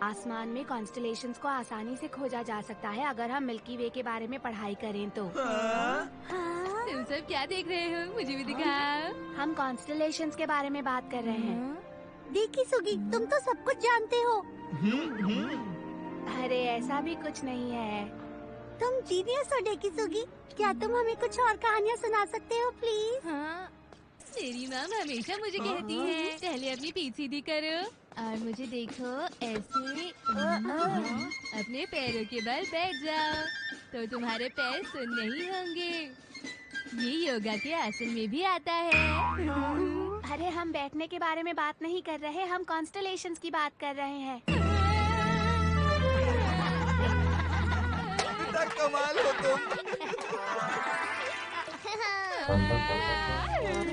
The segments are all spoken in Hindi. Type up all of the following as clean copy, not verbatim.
आसमान में कॉन्स्टलेशंस को आसानी से खोजा जा सकता है अगर हम मिल्की वे के बारे में पढ़ाई करें तो। तुम सब क्या देख रहे हो? मुझे भी दिखाओ। हम कॉन्स्टलेशंस के बारे में बात कर रहे हैं। देखी सुगी, तुम तो सब कुछ जानते हो। अरे ऐसा भी कुछ नहीं है। तुम जीनियस हो डेकी सुगी। क्या तुम हमें कुछ और कहानियाँ सुना सकते हो प्लीज? हाँ, मेरी मॉम हमेशा मुझे कहती है पहले अपनी पीठ सीधी करो और मुझे देखो ऐसे अपने पैरों के बल बैठ जाओ तो तुम्हारे पैर सुन नहीं होंगे। ये योगा के आसन में भी आता है। अरे हम बैठने के बारे में बात नहीं कर रहे, हम कॉन्स्टलेशंस की बात कर रहे हैं। कमाल हो तुम।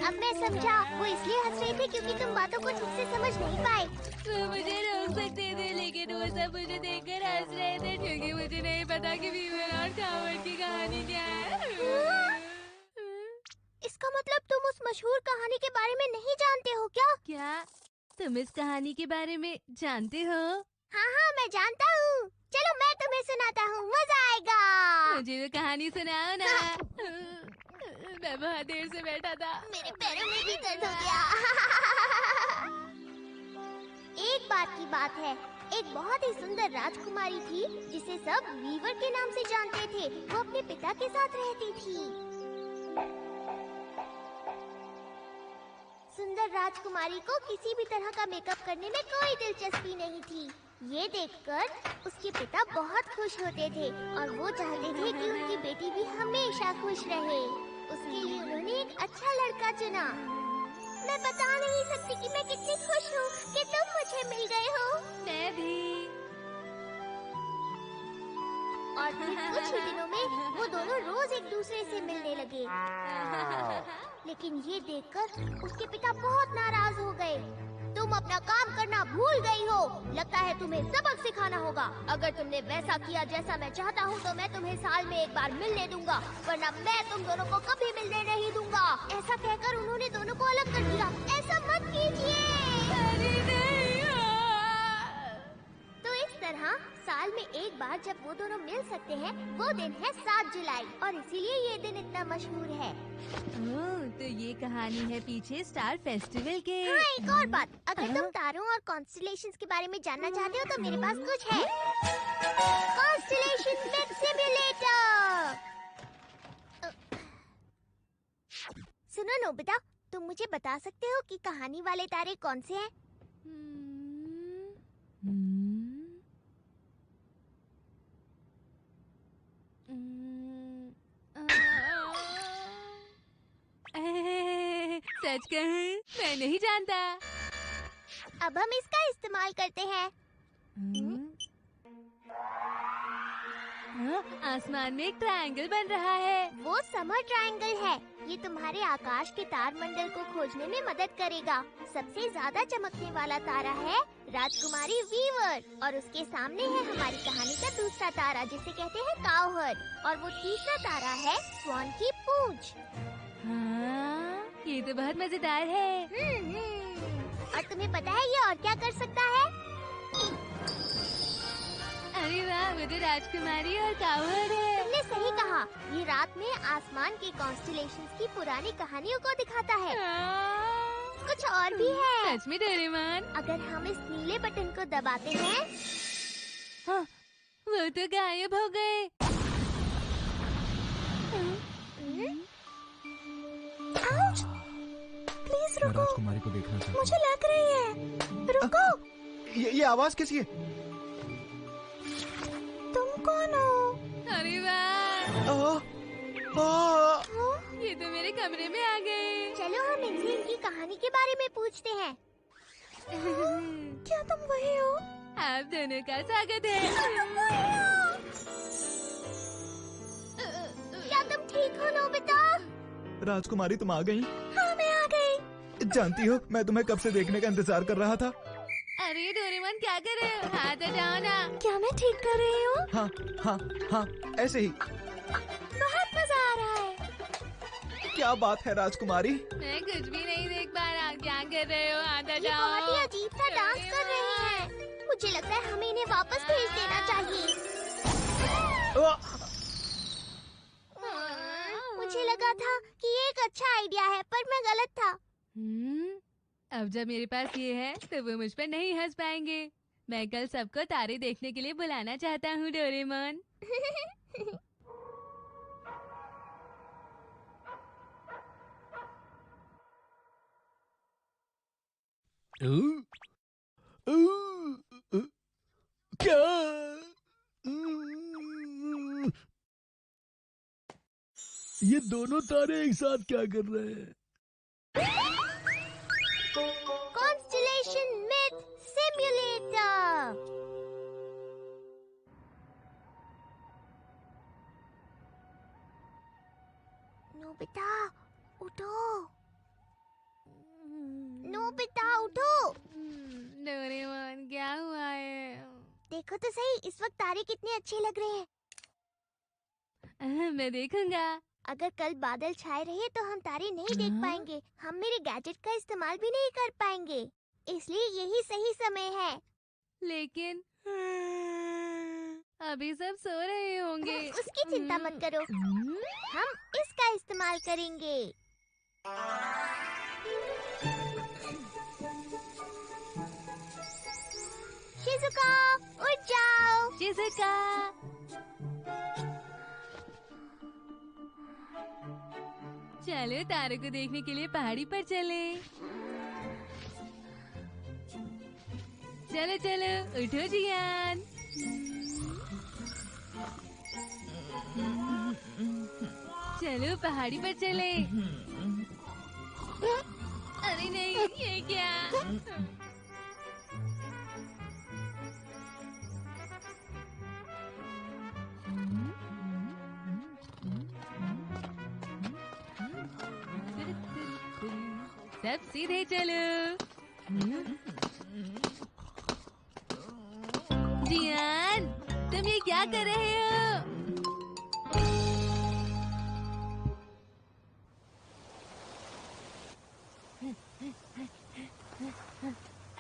अब मैं समझा, वो इसलिए हंस रहे थे क्योंकि तुम बातों को ठीक से समझ नहीं पाए। वो मुझे रोक सकते थे लेकिन वो सब मुझे देखकर हंस रहे थे क्योंकि मुझे नहीं पता कि वीवर और कावड़ की कहानी क्या है। इसका मतलब तुम उस मशहूर कहानी के बारे में नहीं जानते हो क्या? क्या तुम इस कहानी के बारे में जानते हो? हाँ हाँ मैं जानता हूँ। चलो मैं तुम्हें सुनाता हूँ, मजा आएगा। मुझे वो कहानी सुनाओ ना। मैं बहुत देर से बैठा था, मेरे पैरों में भी दर्द हो गया। एक बार की बात है, एक बहुत ही सुंदर राजकुमारी थी जिसे सब वीवर के नाम से जानते थे। वो अपने पिता के साथ रहती थी। सुंदर राजकुमारी को किसी भी तरह का मेकअप करने में कोई दिलचस्पी नहीं थी। ये देखकर उसके पिता बहुत खुश होते थे और वो चाहते थे कि उनकी बेटी भी हमेशा खुश रहे। उसके लिए उन्होंने एक अच्छा लड़का चुना। मैं बता नहीं सकती कि मैं कितनी खुश हूँ कि तुम मुझे मिल गए हो। मैं भी। और फिर कुछ ही दिनों में वो दोनों रोज एक दूसरे से मिलने लगे। लेकिन ये देखकर उसके पिता बहुत नाराज हो गए। तुम अपना काम करना भूल गई हो। लगता है तुम्हें सबक सिखाना होगा। अगर तुमने वैसा किया जैसा मैं चाहता हूँ तो मैं तुम्हें साल में एक बार मिलने दूंगा, वरना मैं तुम दोनों को कभी मिलने नहीं दूंगा। ऐसा कहकर उन्होंने दोनों को अलग कर दिया। ऐसा मत कीजिए। तो इस तरह साल में एक बार जब वो दोनों मिल सकते हैं वो दिन है 7 जुलाई और इसीलिए ये दिन इतना मशहूर है। तो ये कहानी है पीछे स्टार फेस्टिवल के। हाँ, एक और बात, अगर तुम तारों और कॉन्स्टलेशंस के बारे में जानना चाहते हो तो मेरे पास कुछ है। Constellation map simulator. सुनो नोबिता, तुम मुझे बता सकते हो कि कहानी वाले तारे कौन से हैं? सच कहूं, मैं नहीं जानता। अब हम इसका इस्तेमाल करते हैं। आसमान में एक ट्रायंगल बन रहा है। वो समर ट्रायंगल है। ये तुम्हारे आकाश के तार मंडल को खोजने में मदद करेगा। सबसे ज्यादा चमकने वाला तारा है राजकुमारी वीवर और उसके सामने है हमारी कहानी का दूसरा तारा जिसे कहते हैं काउहर्ड और वो तीसरा तारा है स्वान की पूंछ। हाँ, ये तो बहुत मजेदार है। और तुम्हें पता है ये और क्या कर सकता है? अरे वाह, वो तो राजकुमारी और कावड़ है। तुमने सही कहा। ये रात में आसमान के कॉन्स्टलेशंस की पुरानी कहानियों को दिखाता है। कुछ और भी है। सच में डोरेमोन? अगर हम इस नीले बटन को दबाते हैं, हाँ, वो तो गायब हो गए। आउच! प्लीज मैं रुको, राजकुमारी को देखना चाहता मुझे लग रही है। रुको। ये आवाज कैसी है? तुम कौन हो? अरे वाह, ये तो मेरे कमरे में आ गए। चलो हम इनसे इनकी कहानी के बारे में पूछते हैं। क्या तुम वही हो? आप दोनों का स्वागत है। क्या तुम ठीक हो नोबिता? राजकुमारी तुम आ गई? हाँ मैं आ गई। जानती हो मैं तुम्हें कब से देखने का इंतजार कर रहा था। अरे डोरेमोन क्या कर रहे हो? हाथ हटाओ ना। क्या मैं ठीक कर रही हूँ? हाँ हाँ हाँ, ऐसे ही। बहुत मजा आ रहा है। क्या बात है राजकुमारी? मैं कुछ भी नहीं देख पा रहा। क्या कर रहे हो? हाथ ये हटाओ। बहुत ही अजीब सा डांस कर रही हैं। मुझे लगता है हमें इन्हें वापस भेज देना चाहिए। मुझे लगा था कि ये एक अच्छा आइडिया है, पर मैं गलत था। अब जब मेरे पास ये है तो वो मुझ पर नहीं हंस पाएंगे। मैं कल सबको तारे देखने के लिए बुलाना चाहता हूँ डोरेमोन। क्या? ये दोनों तारे एक साथ क्या कर रहे हैं? Constellation myth simulator. नोबिता उठो, नोबिता उठो। डोरेमोन क्या हुआ है? देखो तो सही, इस वक्त तारे कितने अच्छे लग रहे हैं। मैं देखूंगा। अगर कल बादल छाए रहे तो हम तारे नहीं देख पाएंगे। हम मेरे गैजेट का इस्तेमाल भी नहीं कर पाएंगे, इसलिए यही सही समय है। लेकिन अभी सब सो रहे होंगे। उसकी चिंता मत करो, हम इसका इस्तेमाल करेंगे। शिज़ुका, उठ जाओ। शिज़ुका, चलो तारों को देखने के लिए पहाड़ी पर चले। चलो चलो उठो जियान। चलो पहाड़ी पर चले। अरे नहीं, ये क्या? सब सीधे चलो। जियान, तुम ये क्या कर रहे हो?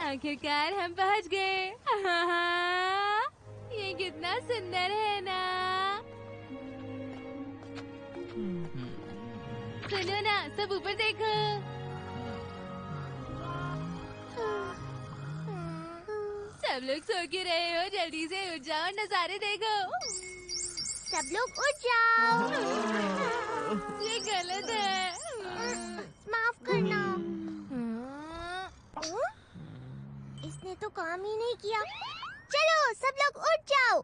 आखिरकार हम पहुंच गए। ये कितना सुंदर है ना। सुनो ना, सब ऊपर देखो। सब लोग सो क्यों रहे हो? जल्दी से उठ जाओ और नजारे देखो। सब लोग उठ जाओ। ये गलत है। माफ करना। इसने तो काम ही नहीं किया। चलो सब लोग उठ जाओ।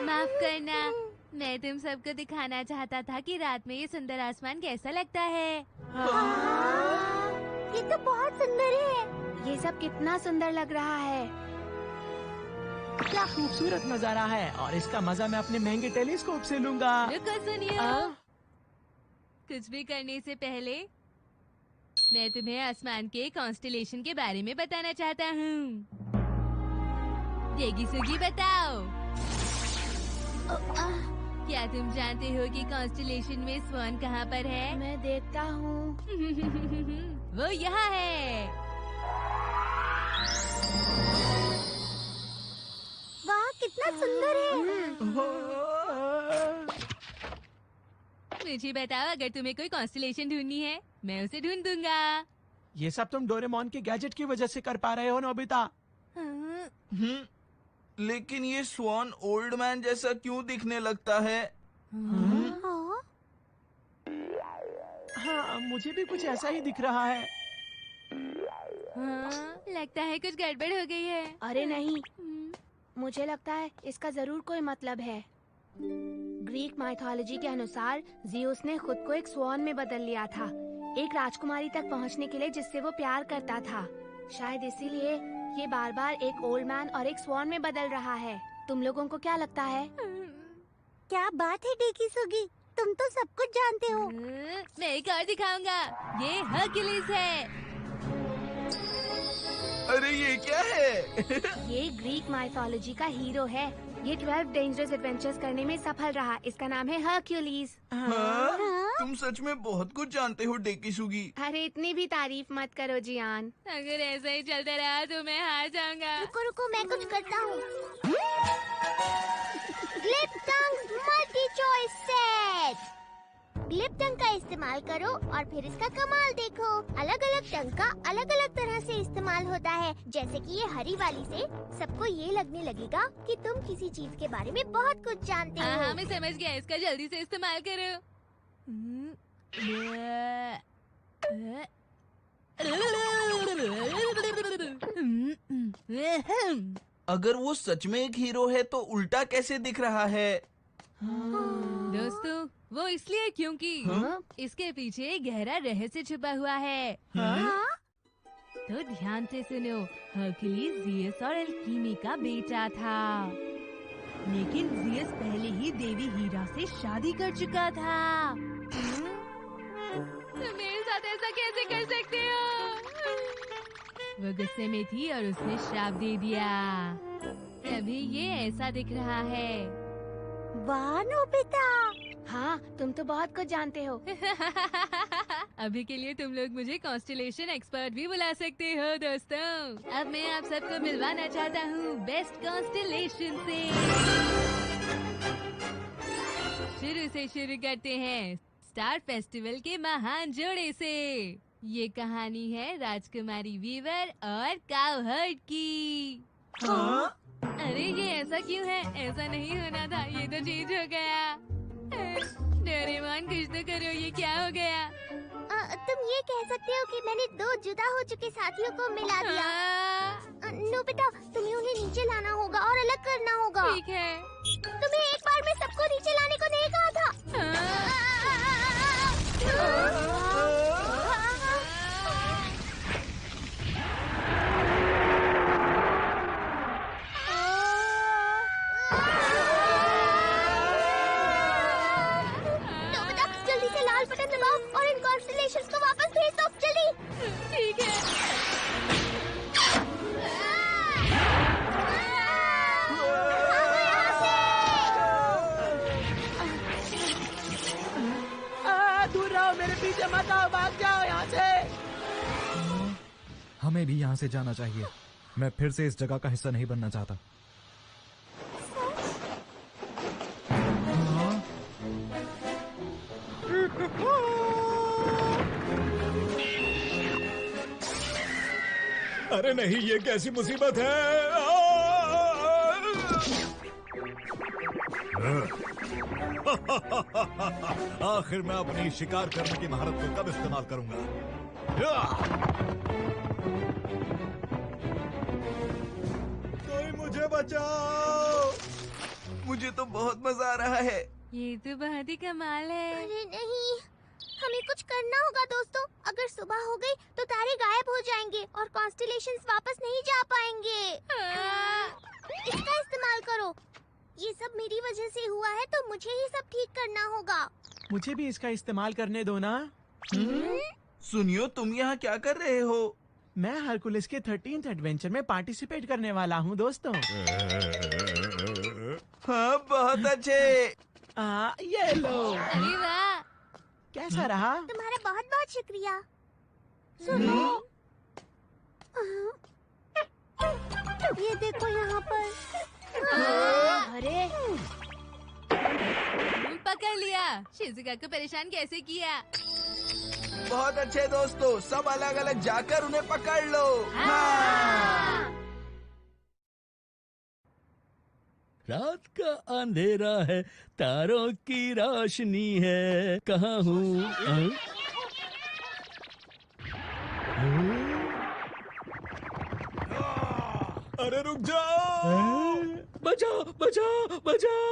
माफ करना, मैं तुम सबको दिखाना चाहता था कि रात में ये सुंदर आसमान कैसा लगता है। ये तो बहुत सुंदर है। ये सब कितना सुंदर लग रहा है। क्या खूबसूरत नजारा है, और इसका मजा मैं अपने महंगे टेलीस्कोप से लूंगा। रुको सुनियो। कुछ भी करने से पहले मैं तुम्हें आसमान के कॉन्स्टेलेशन के बारे में बताना चाहता हूँ। येगी सुगी बताओ, क्या तुम जानते हो कि कॉन्स्टेलेशन में स्वान कहाँ पर है? मैं देखता हूँ। वो यहाँ है। वाह, कितना सुंदर है। मुझे बताओ, अगर तुम्हें कोई कॉन्स्टेलेशन ढूंढनी है, मैं उसे ढूंढ दूंगा। ये सब तुम डोरेमोन के गैजेट की वजह से कर पा रहे हो नोबिता। लेकिन ये स्वान ओल्ड मैन जैसा क्यों दिखने लगता है? हाँ, मुझे भी कुछ ऐसा ही दिख रहा है। हाँ, लगता है कुछ गड़बड़ हो गई है। अरे नहीं, मुझे लगता है इसका जरूर कोई मतलब है। ग्रीक माइथोलॉजी के अनुसार ज़ीउस ने खुद को एक स्वान में बदल लिया था, एक राजकुमारी तक पहुंचने के लिए जिससे वो प्यार करता था। शायद इसीलिए ये बार बार एक ओल्ड मैन और एक स्वान में बदल रहा है। तुम लोगों को क्या लगता है? क्या बात है डेकी सुगी, तुम तो सब कुछ जानते हो। मैं एक और दिखाऊंगा। ये हर्क्यूलिस है। अरे ये क्या है? ये ग्रीक माइथोलॉजी का हीरो है। ये 12 डेंजरस एडवेंचर्स करने में सफल रहा। इसका नाम है हर्क्यूलिस। हाँ? तुम सच में बहुत कुछ जानते हो डेकिसुगी। अरे इतनी भी तारीफ मत करो जियान। अगर ऐसा ही चलता रहा तो मैं हार जाऊंगा। रुको रुको, मैं कुछ करता हूँ। ग्लिप टंग मल्टी चॉइस सेट। ग्लिप टंग का इस्तेमाल करो और फिर इसका कमाल देखो। अलग अलग टंग का अलग अलग तरह से इस्तेमाल होता है। जैसे कि ये हरी वाली से सबको ये लगने लगेगा कि तुम किसी चीज के बारे में बहुत कुछ जानते हो। हाँ, मैं समझ गया। इसका जल्दी से इस्तेमाल करो। अगर वो सच में एक हीरो है तो उल्टा कैसे दिख रहा है? दोस्तों, वो इसलिए क्योंकि इसके पीछे एक गहरा रहस्य छुपा हुआ है। तो ध्यान से सुनो। हर्कुलिस जियस और एल्कीमी का बेटा था, लेकिन जियस पहले ही देवी हीरा से शादी कर चुका था। तुम मेरे साथ ऐसा कैसे कर सकते हो? वो गुस्से में थी और उसने श्राप दे दिया। तभी ये ऐसा दिख रहा है। वाह नोबिता। हाँ, तुम तो बहुत कुछ जानते हो। अभी के लिए तुम लोग मुझे कॉन्स्टेलेशन एक्सपर्ट भी बुला सकते हो दोस्तों। अब मैं आप सबको मिलवाना चाहता हूँ बेस्ट कॉन्स्टेलेशन से। शुरू से शुरू करते हैं स्टार फेस्टिवल के महान जोड़े से। ये कहानी है राजकुमारी वीवर और काउहर्ड की। अरे ये ऐसा क्यों है? ऐसा नहीं होना था, ये तो चेंज हो गया। डोरेमोन कुछ तो करो, ये क्या हो गया? तुम ये कह सकते हो कि मैंने 2 जुदा हो चुके साथियों को मिला दिया। नोबिता, तुम्हें उन्हें नीचे लाना होगा और अलग करना होगा। ठीक है। तुम्हें एक बार में सबको नीचे लाने को नहीं कहा था। नोबिता, जल्दी से लाल बटन दबाओ और इन कॉन्स्टेलेशंस को वापस भेज दो, जल्दी। ठीक है। दूर रहो, मेरे पीछे मत आओ, भाग जाओ यहाँ से। हमें भी यहाँ से जाना चाहिए। मैं फिर से इस जगह का हिस्सा नहीं बनना चाहता। अरे नहीं, ये कैसी मुसीबत है? आखिर मैं अपनी शिकार करने की महारत को कब इस्तेमाल करूंगा? कोई मुझे बचाओ! मुझे तो बहुत मजा आ रहा है। ये तो बहुत ही कमाल है। अरे नहीं, हमें कुछ करना होगा दोस्तों। अगर सुबह हो गई तो तारे गायब हो जाएंगे और कॉन्स्टेलेशंस वापस नहीं जा पाएंगे। इसका इस्तेमाल करो। ये सब मेरी वजह से हुआ है तो मुझे ही सब ठीक करना होगा। मुझे भी इसका इस्तेमाल करने दो ना। सुनियो, तुम यहाँ क्या कर रहे हो? मैं हरकुलिस के 13th एडवेंचर में पार्टिसिपेट करने वाला हूँ दोस्तों। हाँ, बहुत अच्छे। ये लो। अरे वाह, कैसा रहा? तुम्हारा बहुत बहुत शुक्रिया। सुनो, ये देखो यहाँ पर। अरे पकड़ लिया। शिजुका को परेशान कैसे किया? बहुत अच्छे दोस्तों, सब अलग अलग जाकर उन्हें पकड़ लो। रात का अंधेरा है, तारों की रोशनी है, कहाँ हूँ? अरे रुक जाओ! बचाओ बचाओ बचाओ!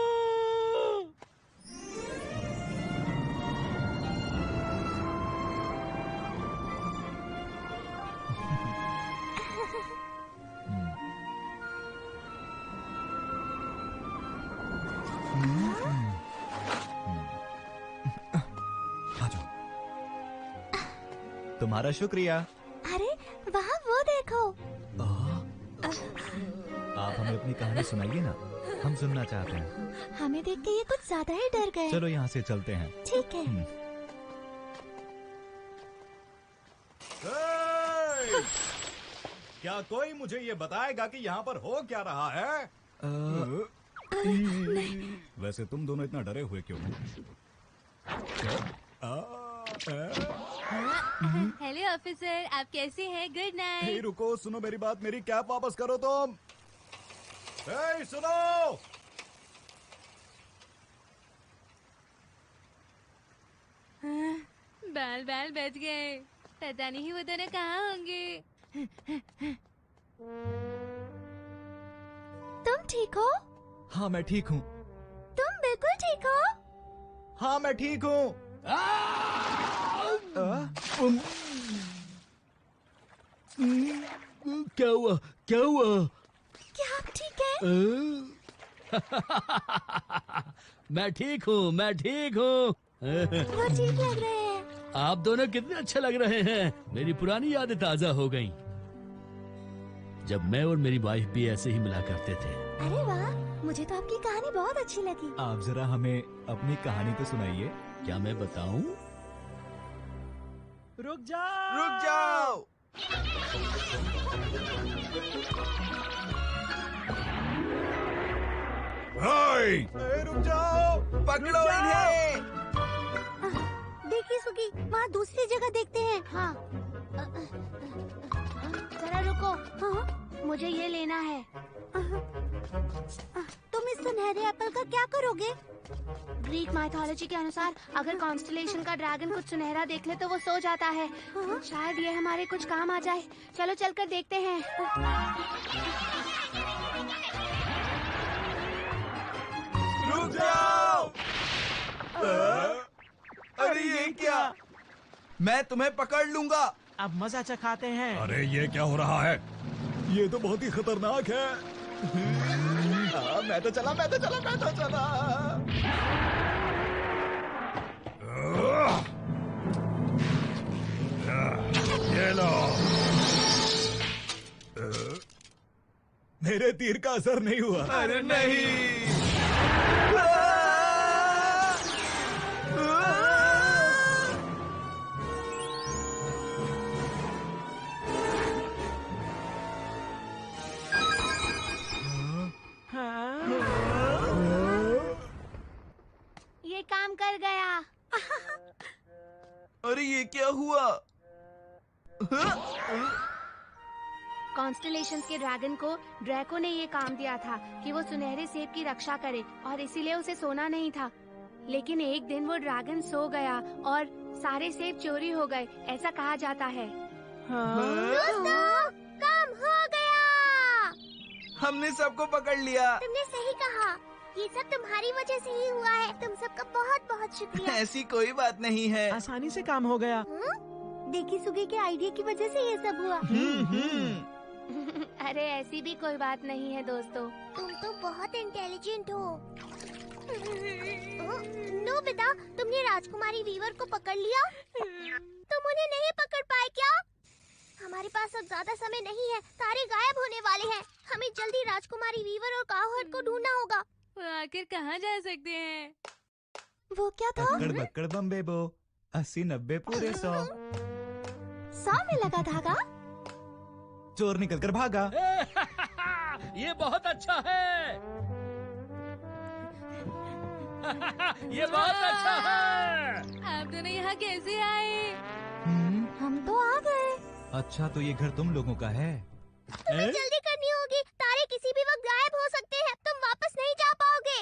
तुम्हारा शुक्रिया। अरे वाह, वो देखो। आप हमें अपनी कहानी सुनाइए ना, हम सुनना चाहते हैं। हमें देख के ये कुछ ज्यादा ही डर गए। चलो यहाँ से चलते हैं। ठीक है। हे! क्या कोई मुझे ये बताएगा कि यहाँ पर हो क्या रहा है? वैसे तुम दोनों इतना डरे हुए क्यों? हेलो ऑफिसर, आप कैसे हैं? गुड हे, नाइट। रुको, सुनो मेरी बात, मेरी कैप वापस करो तुम। हे, सुनो। बाल बाल बच गए। पता नहीं वो दोनों कहाँ होंगे। तुम ठीक हो? हाँ मैं ठीक हूँ। तुम बिल्कुल ठीक हो? हाँ मैं ठीक हूँ। क्या हुआ? क्या हुआ? क्या आप ठीक है? मैं ठीक हूँ, मैं ठीक हूँ। वो ठीक लग रहे हैं। आप दोनों कितने अच्छे लग रहे हैं। मेरी पुरानी यादें ताजा हो गईं। जब मैं और मेरी वाइफ भी ऐसे ही मिला करते थे। अरे वाह, मुझे तो आपकी कहानी बहुत अच्छी लगी। आप जरा हमें अपनी कहानी तो सुनाइए। क्या मैं बताऊं? रुक जाओ। रुक जाओ। रुक जाओ। पकड़ो इन्हें। देखिए सुगी, वहाँ दूसरी जगह देखते हैं। हाँ, जरा रुको, हाँ? मुझे ये लेना है। तुम इस सुनहरे एप्पल का क्या करोगे? ग्रीक माइथोलॉजी के अनुसार अगर कॉन्स्टलेशन का ड्रैगन कुछ सुनहरा देख ले तो वो सो जाता है। हाँ? शायद ये हमारे कुछ काम आ जाए। चलो चलकर देखते हैं। रुक जाओ। अरे ये क्या? मैं तुम्हें पकड़ लूंगा। अब मजा चखाते हैं। अरे ये क्या हो रहा है? ये तो बहुत ही खतरनाक है। मैं तो चला। ये लो। मेरे तीर का असर नहीं हुआ। अरे नहीं। ये काम कर गया। अरे ये क्या हुआ? कॉन्स्टलेशंस के ड्रैगन को ड्रैको ने ये काम दिया था कि वो सुनहरे सेब की रक्षा करे और इसीलिए उसे सोना नहीं था। लेकिन एक दिन वो ड्रैगन सो गया और सारे सेब चोरी हो गए, ऐसा कहा जाता है। दोस्तों, काम हो गया। हमने सबको पकड़ लिया। तुमने सही कहा, ये सब तुम्हारी वजह से ही हुआ है। तुम सबका बहुत बहुत शुक्रिया। ऐसी कोई बात नहीं है। आसानी से काम हो गया। देखी सुगी के आइडिया की वजह से ये सब हुआ। अरे ऐसी भी कोई बात नहीं है दोस्तों। तुम तो बहुत इंटेलिजेंट हो। नो बेटा, तुमने राजकुमारी वीवर को पकड़ लिया? तुम उन्हें नहीं पकड़ पाए क्या? हमारे पास अब ज्यादा समय नहीं है, तारे गायब होने वाले हैं। हमें जल्दी राजकुमारी वीवर और कावहर्ट को ढूंढना होगा। वो आखिर कहाँ जा सकते हैं? वो क्या था? अक्कड़ बक्कड़ बम्बे बो, 80-90 पूरे 100। 100 में लगा धागा? चोर निकल कर भागा। ये बहुत अच्छा है। ये बहुत अच्छा है। आप दोनों यहाँ कैसे आए? हम तो आ गए। अच्छा तो ये घर तुम लोगों का है? तुम्हें जल्दी करनी होगी, तारे किसी भी वक्त गायब हो सकते हैं। तुम वापस नहीं जा पाओगे।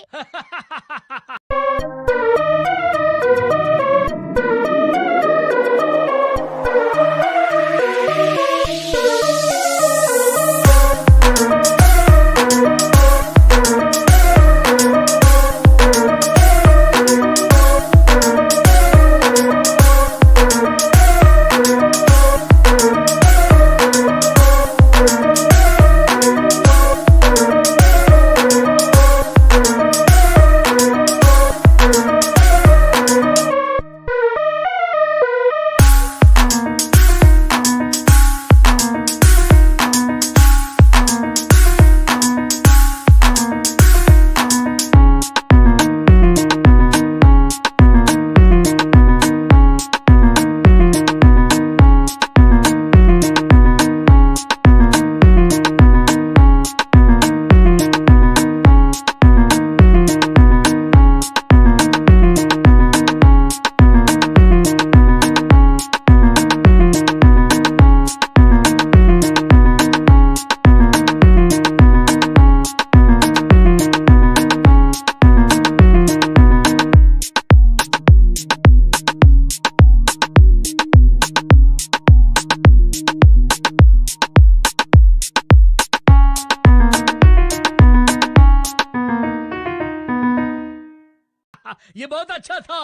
बहुत अच्छा था,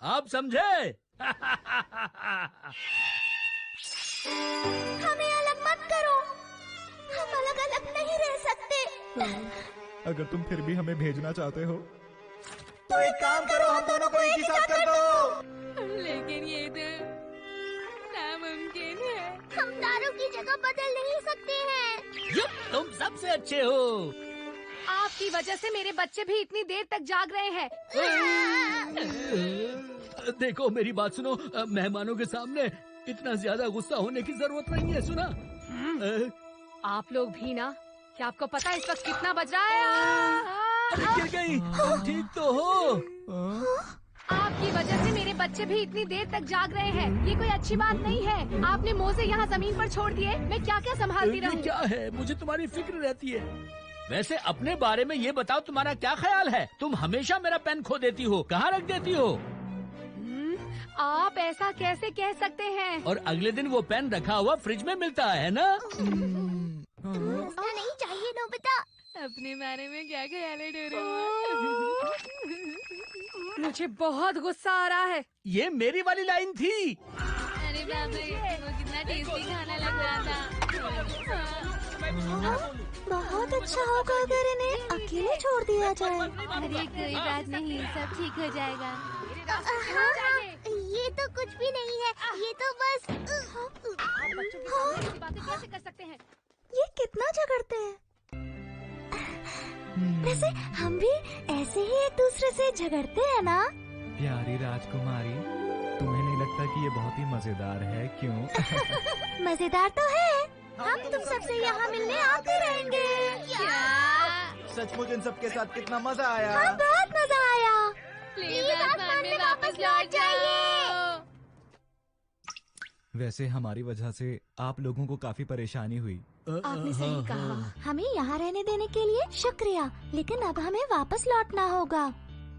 आप समझे? हमें अलग मत करो, हम अलग अलग नहीं रह सकते। अगर तुम फिर भी हमें भेजना चाहते हो तो एक काम करो, हम दोनों को एक ही साथ कर दो। लेकिन ये तो नामुमकिन है। हम तारों की जगह बदल नहीं सकते हैं। तुम सबसे अच्छे हो। आपकी वजह से मेरे बच्चे भी इतनी देर तक जाग रहे हैं। देखो मेरी बात सुनो, मेहमानों के सामने इतना ज्यादा गुस्सा होने की जरूरत नहीं है, सुना? आप लोग भी ना, क्या आपको पता है इस वक्त कितना बज रहा है? अरे गिर गई, तुम ठीक तो हो? आपकी वजह से मेरे बच्चे भी इतनी देर तक जाग रहे हैं। ये कोई अच्छी बात नहीं है। आपने मोज़े यहाँ जमीन पर छोड़ दिए, मैं क्या क्या संभालती ये रहूं? क्या है, मुझे तुम्हारी फिक्र रहती है। वैसे अपने बारे में ये बताओ, तुम्हारा क्या ख्याल है? तुम हमेशा मेरा पेन खो देती हो, कहाँ रख देती हो? आप ऐसा कैसे कह सकते हैं? और अगले दिन वो पेन रखा हुआ फ्रिज में मिलता है ना? ऐसा नहीं चाहिए नोबिता। अपने बारे में क्या ख्याल है डोरेमोन? मुझे बहुत गुस्सा आ रहा है। ये मेरी वाली लाइन थी। अरे बाबा, वो कितना टेस्टी खाना लग रहा था। बहुत अच्छा होगा अगर इन्हें अकेले छोड़ दिया जाए। अरे कोई बात नहीं, सब ठीक हो जाएगा। हाँ, ये तो कुछ भी नहीं है, ये तो बस। आप बच्चों के सामने ऐसी बातें कैसे कर सकते हैं? ये कितना झगड़ते हैं। वैसे हम भी ऐसे ही एक दूसरे से झगड़ते हैं ना? प्यारी राजकुमारी, तुम्हें नहीं लगता कि ये बहुत ही मजेदार है? क्यों? मजेदार तो है। हम तुम सबसे यहाँ मिलने आते रहेंगे। सचमुच इन सब के साथ कितना मजा आया। हाँ, बहुत मजा आया। प्लीज आसमान में वापस लौट जाइए। वैसे हमारी वजह से आप लोगों को काफी परेशानी हुई। आपने सही कहा। हमें यहाँ रहने देने के लिए शुक्रिया, लेकिन अब हमें वापस लौटना होगा।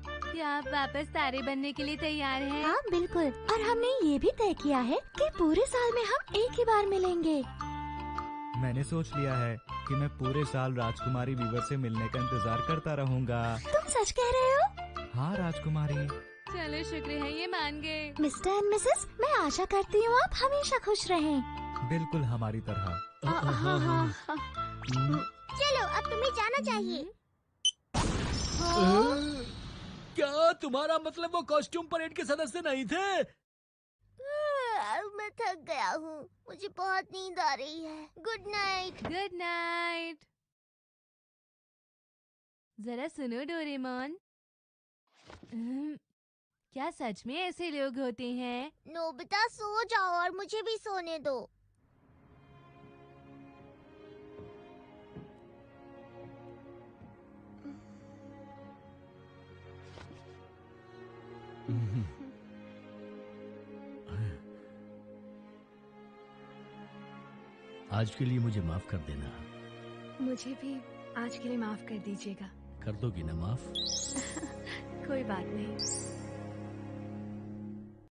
क्या आप वापस तारे बनने के लिए तैयार हैं? हाँ बिल्कुल, और हमने ये भी तय किया है कि पूरे साल में हम एक ही बार मिलेंगे। मैंने सोच लिया है कि मैं पूरे साल राजकुमारी वीवर से मिलने का इंतजार करता रहूंगा। तुम सच कह रहे हो? हाँ राजकुमारी। चलो शुक्र है, ये मान गए। मिस्टर एंड मिसेस, मैं आशा करती हूँ आप हमेशा खुश रहें। बिल्कुल हमारी तरह। चलो अब तुम्हें जाना चाहिए। क्या तुम्हारा मतलब वो कॉस्ट्यूम परेड के सदस्य नहीं थे? मैं थक गया हूँ, मुझे बहुत नींद आ रही है। Good night. Good night. जरा सुनो डोरेमोन, क्या सच में ऐसे लोग होते हैं? नोबिता सो जाओ और मुझे भी सोने दो। आज के लिए मुझे माफ कर देना। मुझे भी आज के लिए माफ कर दीजिएगा। कर दोगी ना माफ? कोई बात नहीं।